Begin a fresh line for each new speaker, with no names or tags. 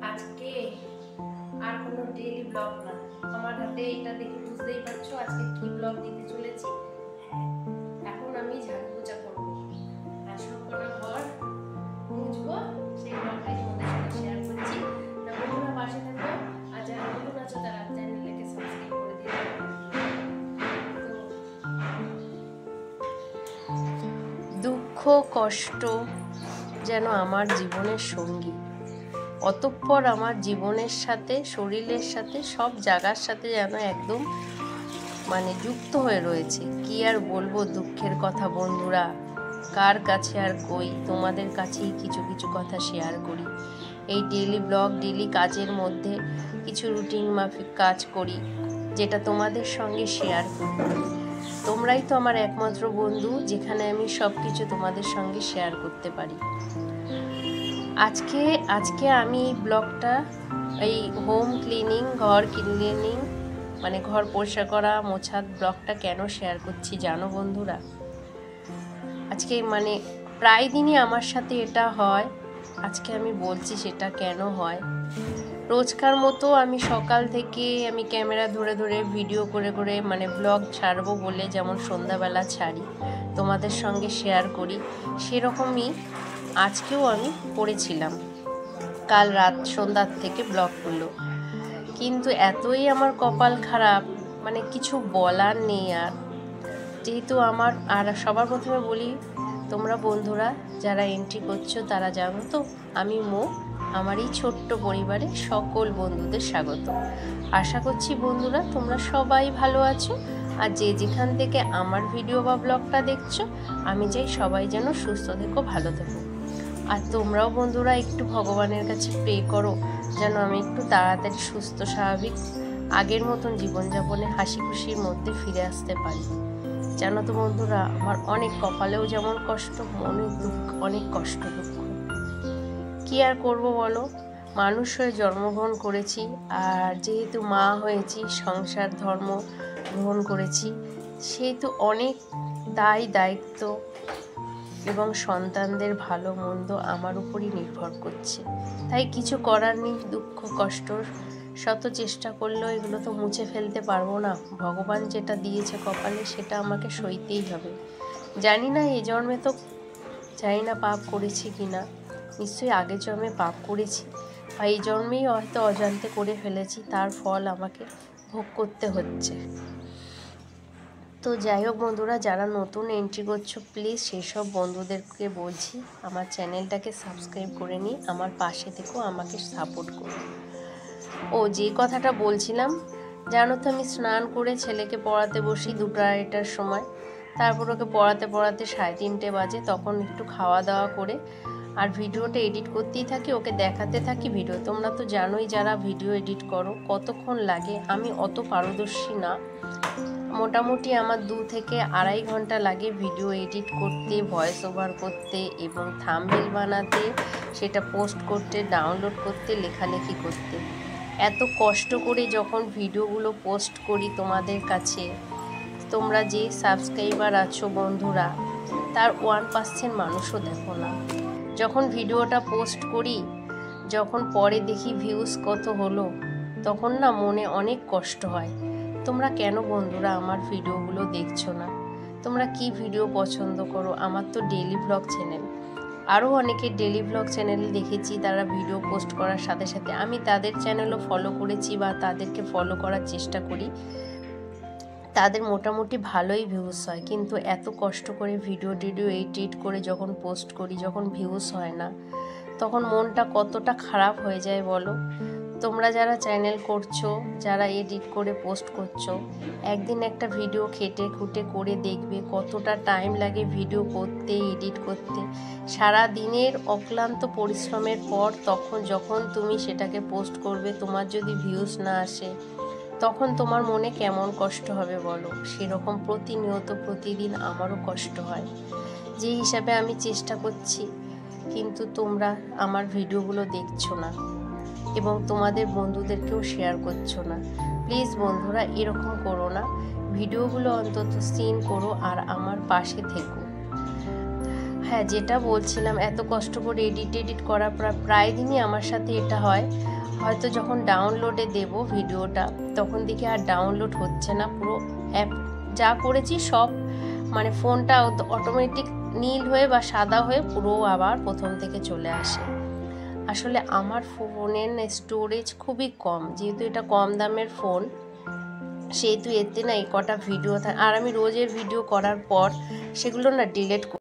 আজকে আর কোনো daily blog না, আমার হাতে এটা দেখে বুঝতেই পারছো আজকে কি ব্লগ দিতে চলেছি। এখন আমি ঝাড়ু পোছা করবো আর সবকটা ঘর মুছবো, সেই ব্লগটাই তোমাদের সাথে শেয়ার করছি। বন্ধুরা পাশে থাকো, আর যারা নতুন আছো তারা চ্যানেলটাকে সাবস্ক্রাইব করে দিও। দুঃখ কষ্ট যেন আমার জীবনের সঙ্গী, অতঃপর আমার জীবনের সাথে, শরীরের সাথে, সব জায়গার সাথে যেন একদম যুক্ত হয়ে রয়েছে। কি আর বলবো দুঃখের কথা বন্ধুরা, কার কাছে আর কই, তোমাদের কাছেই কিছু কিছু কথা শেয়ার করি। এই ডেইলি ব্লগ, ডেইলি কাজের মধ্যে কিছু রুটিন মাফিক কাজ করি, যেটা তোমাদের সঙ্গে শেয়ার করি। তোমরাই তো আমার একমাত্র বন্ধু, যেখানে আমি সব কিছু তোমাদের সঙ্গে শেয়ার করতে পারি। আজকে আমি এই ব্লগটা, এই হোম ক্লিনিং, ঘর ক্লিনিং ঘর পরিষ্কার করা, মোছার ব্লগটা কেন শেয়ার করছি জানো বন্ধুরা? আজকে প্রায় দিনই আমার সাথে এটা হয়। আজকে আমি বলছি সেটা কেন হয়। রোজকার মতো আমি সকাল থেকে আমি ক্যামেরা ধরে ধরে ভিডিও করে করে ব্লগ ছাড়বো বলে যেমন সন্ধ্যাবেলা ছাড়ি, তোমাদের সঙ্গে শেয়ার করি, সেরকমই আজকেও আমি করেছিলাম। কাল রাত সন্ধ্যার থেকে ব্লগগুলো, কিন্তু এতই আমার কপাল খারাপ, কিছু বলার নেই। আর যেহেতু আর সবার প্রথমে বলি, তোমরা বন্ধুরা যারা এন্ট্রি করছো তারা জানো তো আমি আমার এই ছোট্ট পরিবারে সকল বন্ধুদের স্বাগত। আশা করছি বন্ধুরা তোমরা সবাই ভালো আছো, আর যে যেখান থেকে আমার ভিডিও বা ব্লগটা দেখছো, আমি চাই সবাই যেন সুস্থ থেকো, ভালো থেকো। আর তোমরাও বন্ধুরা একটু ভগবানের কাছে প্রে করো যেন আমি একটু তাড়াতাড়ি সুস্থ স্বাভাবিক আগের মতন জীবনযাপনে হাসি খুশির মধ্যে ফিরে আসতে পারি। জানো তো বন্ধুরা, আমার অনেক কপালেও যেমন কষ্ট, মনে অনেক কষ্ট দুঃখ। কি আর করব বলো, মানুষ হয়ে জন্মগ্রহণ করেছি, আর যেহেতু মা হয়েছি, সংসার ধর্ম গ্রহণ করেছি, সেহেতু অনেক দায়িত্ব এবং সন্তানদের ভালো মন্দ আমার উপরই নির্ভর করছে। তাই কিছু করার নেই, দুঃখ কষ্ট শত চেষ্টা করলেও এগুলো তো মুছে ফেলতে পারবো না। ভগবান যেটা দিয়েছে কপালে, সেটা আমাকে সইতেই হবে। জানি না এই জন্মে তো জানি না পাপ করেছি কি না, নিশ্চয়ই আগের জন্মে পাপ করেছি, বা এই জন্মেই হয়তো অজান্তে করে ফেলেছি, তার ফল আমাকে ভোগ করতে হচ্ছে। তো যাই হোক বন্ধুরা, যারা নতুন এন্ট্রি করছো, প্লিজ সেসব বন্ধুদেরকে বলছি আমার চ্যানেলটাকে সাবস্ক্রাইব করে নিই, আমার পাশে থেকেও আমাকে সাপোর্ট করো। যে কথাটা বলছিলাম, জানো তো আমি স্নান করে ছেলেকে পড়াতে বসি 2টা-2:30টার সময়। তারপর ওকে পড়াতে 3:30 বাজে, তখন একটু খাওয়া দাওয়া করে আর ভিডিওটা এডিট করতেই থাকি, ওকে দেখাতে থাকি ভিডিও। তোমরা তো জানোই যারা ভিডিও এডিট করো কতক্ষণ লাগে, আমি অত পারদর্শী না। মোটামুটি আমার 2 থেকে 2.5 ঘন্টা লাগে ভিডিও এডিট করতে, ভয়েস ওভার করতে এবং থাম্বনেল বানাতে, সেটা পোস্ট করতে, ডাউনলোড করতে, লেখালেখি করতে। এত কষ্ট করে যখন ভিডিওগুলো পোস্ট করি তোমাদের কাছে, তোমরা যে সাবস্ক্রাইবার আছো বন্ধুরা, তার 1% মানুষও দেখো না। যখন ভিডিওটা পোস্ট করি, যখন পরে দেখি ভিউজ কত হলো, তখন না মনে অনেক কষ্ট হয়। তোমরা কেন বন্ধুরা আমার ভিডিওগুলো দেখছো না? তোমরা কি ভিডিও পছন্দ করো? আমার তো ডেইলি ব্লগ চ্যানেল, আরও অনেকে ডেইলি ব্লগ চ্যানেল দেখেছি, তারা ভিডিও পোস্ট করার সাথে সাথে আমি তাদের চ্যানেলও ফলো করেছি বা তাদেরকে ফলো করার চেষ্টা করি, তাদের মোটামুটি ভালোই ভিউজ হয়। কিন্তু এত কষ্ট করে ভিডিও এডিট করে যখন পোস্ট করি, যখন ভিউজ হয় না, তখন মনটা কতটা খারাপ হয়ে যায় বলো। তোমরা যারা চ্যানেল করছো, যারা এডিট করে পোস্ট করছো, একদিন একটা ভিডিও খেটে খুঁটে করে দেখবে কতটা টাইম লাগে ভিডিও করতে, এডিট করতে। সারা দিনের অক্লান্ত পরিশ্রমের পর যখন তুমি সেটাকে পোস্ট করবে, তোমার যদি ভিউজ না আসে, তখন তোমার মনে কেমন কষ্ট হবে বলো। সেরকম প্রতিনিয়ত প্রতিদিন আমারও কষ্ট হয়, যে হিসাবে আমি চেষ্টা করছি, কিন্তু তোমরা আমার ভিডিওগুলো দেখছো না এবং তোমাদের বন্ধুদেরকেও শেয়ার করছো না। প্লিজ বন্ধুরা এরকম করো না, ভিডিওগুলো অন্তত সিন করো আর আমার পাশে থেকো। হ্যাঁ, যেটা বলছিলাম, এত কষ্ট করে এডিট করা প্রায় দিনই আমার সাথে এটা হয়। হয়তো যখন ডাউনলোডে দেব ভিডিওটা তখন দেখি আর ডাউনলোড হচ্ছে না, পুরো অ্যাপ যা করেছি সব মানে ফোনটা অটোমেটিক নীল হয়ে বা সাদা হয়ে পুরো আবার প্রথম থেকে চলে আসে। আসলে আমার ফোনের স্টোরেজ খুবই কম, যেহেতু এটা কম দামের ফোন, সেহেতু এতে না এই কটা ভিডিও আর আমি রোজের ভিডিও করার পর সেগুলো না ডিলিট